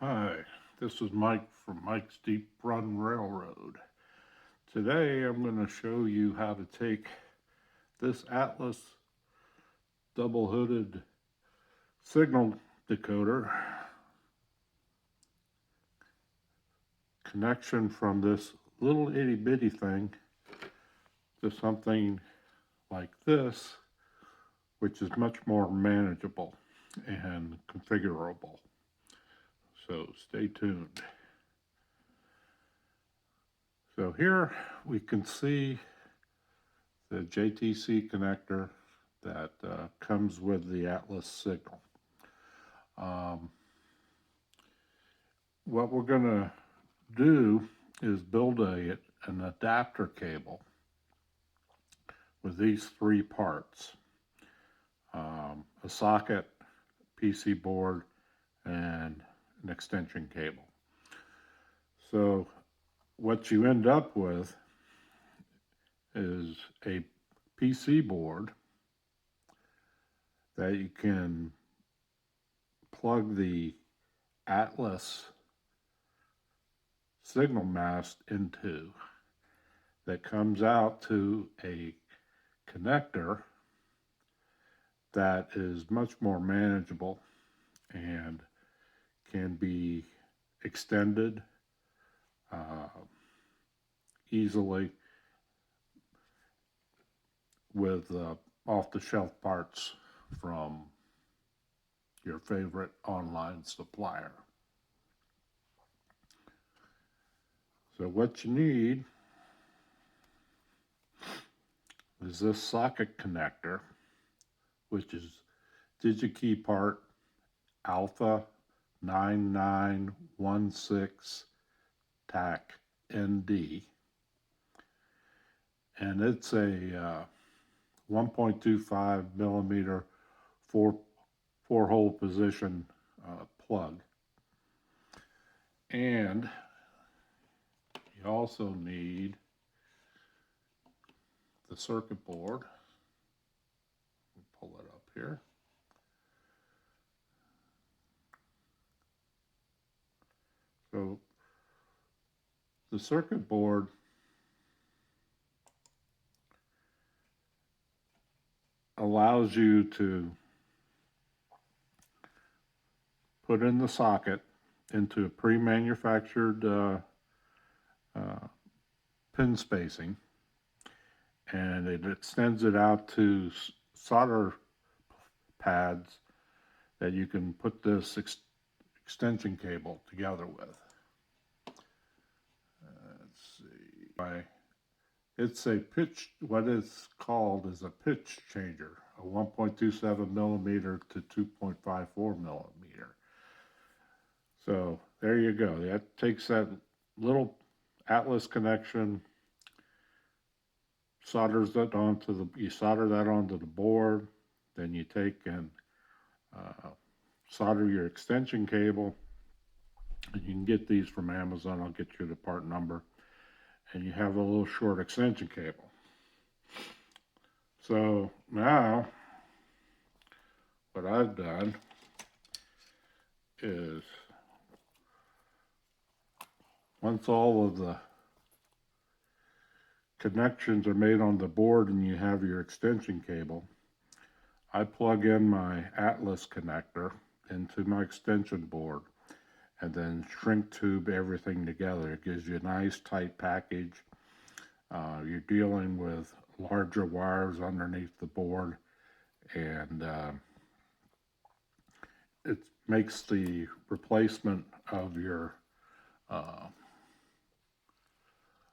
Hi, this is Mike from Mike's Deep Run Railroad. Today I'm going to show you how to take this Atlas double hooded signal decoder connection from this little itty bitty thing to something like this, which is much more manageable and configurable. So stay tuned. So here we can see the JTC connector that comes with the Atlas signal. What we're going to do is build an adapter cable with these three parts. A socket, PC board, and an extension cable. So what you end up with is a PC board that you can plug the Atlas signal mast into, that comes out to a connector that is much more manageable and can be extended easily with off-the-shelf parts from your favorite online supplier. So what you need is this socket connector, which is Digikey Part Alpha 9916 TAC ND, and it's a 1.25 millimeter four hole position plug. And you also need the circuit board. Pull it up here. So the circuit board allows you to put in the socket into a pre-manufactured pin spacing, and it extends it out to solder pads that you can put this extension cable together with. Let's see. It's a pitch, what it's called is a pitch changer, a 1.27 millimeter to 2.54 millimeter. So there you go. That takes that little Atlas connection, solders that onto you solder that onto the board, then you take and solder your extension cable, and you can get these from Amazon. I'll get you the part number, and you have a little short extension cable. So now what I've done is, once all of the connections are made on the board and you have your extension cable, I plug in my Atlas connector into my extension board and then shrink tube everything together. It gives you a nice tight package. You're dealing with larger wires underneath the board, and it makes the replacement of your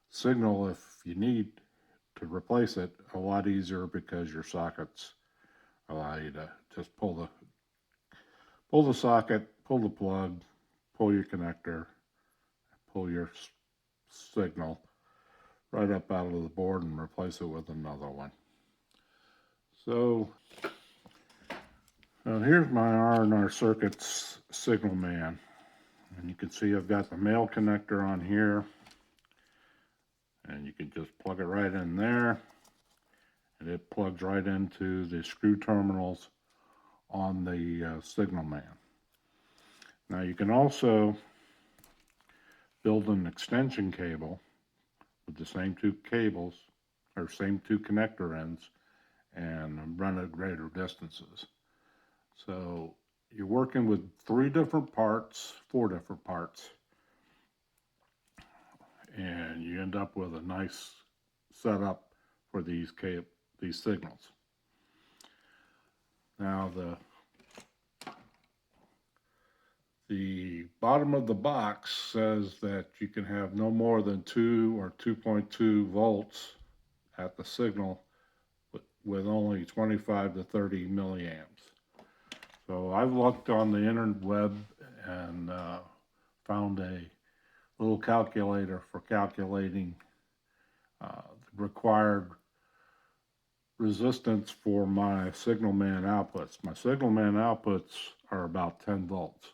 signal, if you need to replace it, a lot easier, because your sockets allow you to just pull the socket, pull the plug, pull your connector, pull your signal right up out of the board and replace it with another one. So here's my RR-CirKits Signalman, and you can see I've got the male connector on here, and you can just plug it right in there, and it plugs right into the screw terminals on the Signalman. Now you can also build an extension cable with the same two cables or same two connector ends and run at greater distances. So you're working with four different parts, and you end up with a nice setup for these signals. Now the bottom of the box says that you can have no more than 2 or 2.2 volts at the signal with only 25 to 30 milliamps. So I've looked on the interweb and found a little calculator for calculating the required resistance for my Signalman outputs. My Signalman outputs are about 10 volts.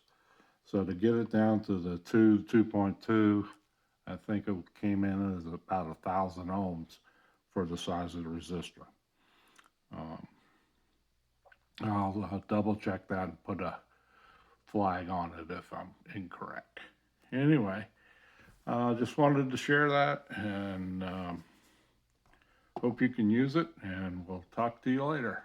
So to get it down to the 2.2, I think it came in as about 1,000 ohms for the size of the resistor. I'll double check that and put a flag on it if I'm incorrect. Anyway, just wanted to share that, and hope you can use it, and we'll talk to you later.